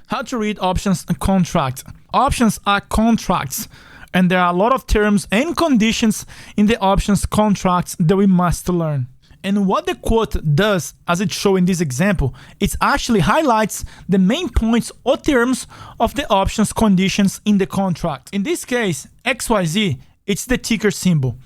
How to read options and contracts. Options are contracts, and there are a lot of terms and conditions in the options contracts that we must learn. And what the quote does, as it shows in this example, it actually highlights the main points or terms of the options conditions in the contract. In this case, XYZ, it's the ticker symbol.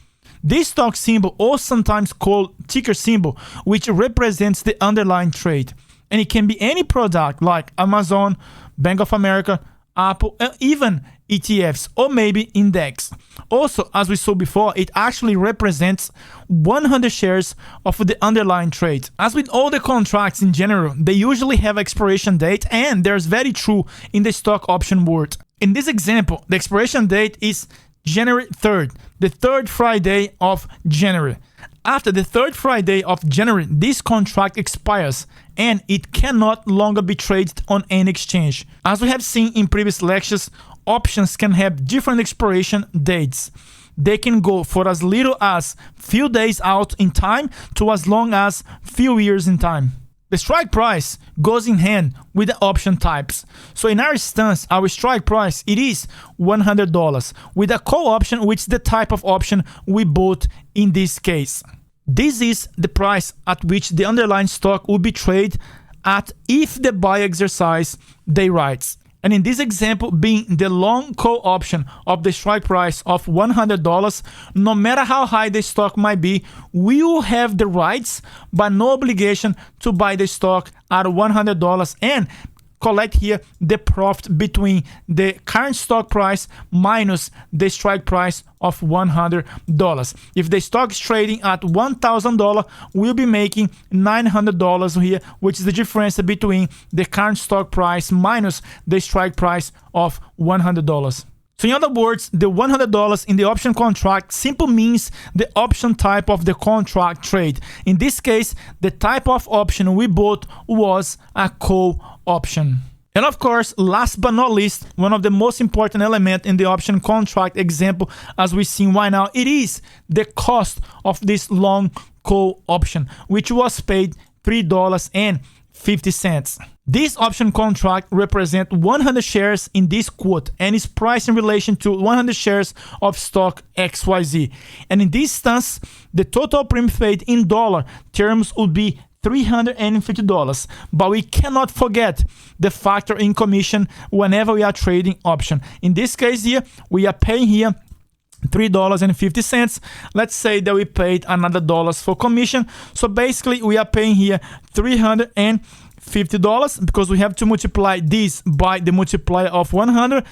This stock symbol, or sometimes called ticker symbol, which represents the underlying trade. And it can be any product like Amazon, Bank of America, Apple, and even ETFs or maybe index. Also, as we saw before, it actually represents 100 shares of the underlying trade. As with all the contracts in general, they usually have expiration date, and there's very true in the stock option world. In this example, the expiration date is January 3rd, the third Friday of January. After the third Friday of January, this contract expires and it cannot longer be traded on any exchange. As we have seen in previous lectures, options can have different expiration dates. They can go for as little as few days out in time to as long as few years in time. The strike price goes in hand with the option types. So in our instance, our strike price, it is $100 with a call option, which is the type of option we bought in this case. This is the price at which the underlying stock will be traded at if the buyer exercise their rights. And in this example, being the long call option of the strike price of $100, no matter how high the stock might be, we will have the rights but no obligation to buy the stock at $100 and collect here the profit between the current stock price minus the strike price of $100. If the stock is trading at $1,000, we'll be making $900 here, which is the difference between the current stock price minus the strike price of $100. So in other words, the $100 in the option contract simply means the option type of the contract trade. In this case, the type of option we bought was a call option. And of course, last but not least, one of the most important elements in the option contract example, as we see right now, it is the cost of this long call option, which was paid $3.50. This option contract represents 100 shares in this quote and is priced in relation to 100 shares of stock XYZ. And in this instance, the total premium paid in dollar terms would be $350, but we cannot forget the factor in commission whenever we are trading option. In this case here, we are paying here $3.50. Let's say that we paid another dollars for commission. So basically we are paying here $350 because we have to multiply this by the multiplier of 100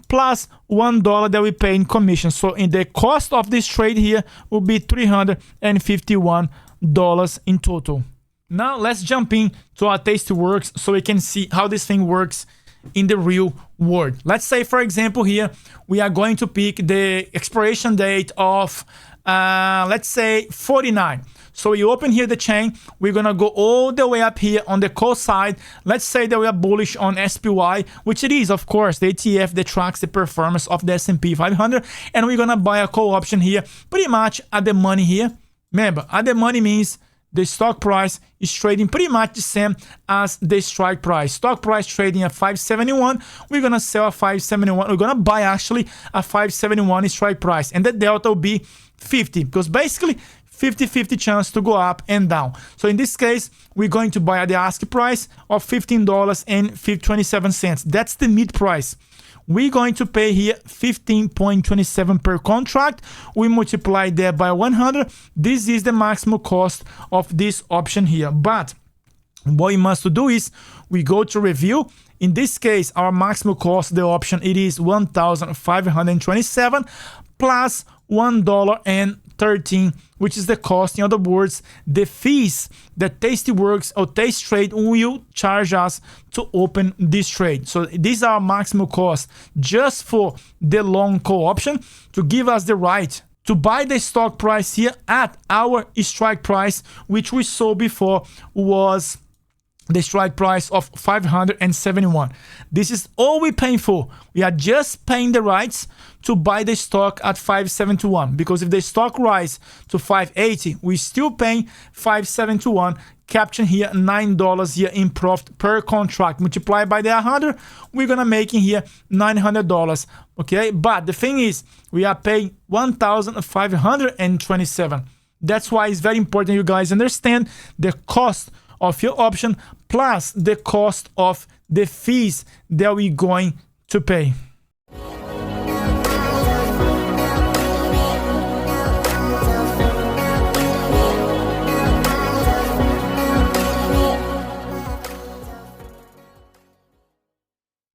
plus $1 that we pay in commission. So in the cost of this trade here will be $351 in total. Now let's jump in to our TastyWorks so we can see how this thing works in the real world. Let's say, for example, here we are going to pick the expiration date of let's say 49. So you open here the chain, we're gonna go all the way up here on the call side. Let's say that we are bullish on SPY, which it is, of course, the ETF that tracks the performance of the S&P 500, and we're gonna buy a call option here pretty much at the money here. Remember, at the money means the stock price is trading pretty much the same as the strike price. Stock price trading at 571. We're going to sell at 571. We're going to buy actually a 571 strike price. And the delta will be 50 because basically 50-50 chance to go up and down. So in this case, we're going to buy at the ask price of $15.27. That's the mid price. We're going to pay here 15.27 per contract. We multiply that by 100. This is the maximum cost of this option here. But what we must do is we go to review. In this case, our maximum cost, the option, it is $1,527 plus $1.13, which is the cost. In other words, the fees that TastyWorks or TastyTrade will charge us to open this trade. So these are maximum cost just for the long call option to give us the right to buy the stock price here at our strike price, which we saw before was the strike price of 571. This is all we're paying for. We are just paying the rights to buy the stock at 571, because if the stock rise to 580, we're still paying 571 capturing here $9 here in profit per contract. Multiply by the 100, we're gonna make in here $900. Okay, but the thing is, we are paying 1,527. That's why it's very important you guys understand the cost of your option plus the cost of the fees that we're going to pay.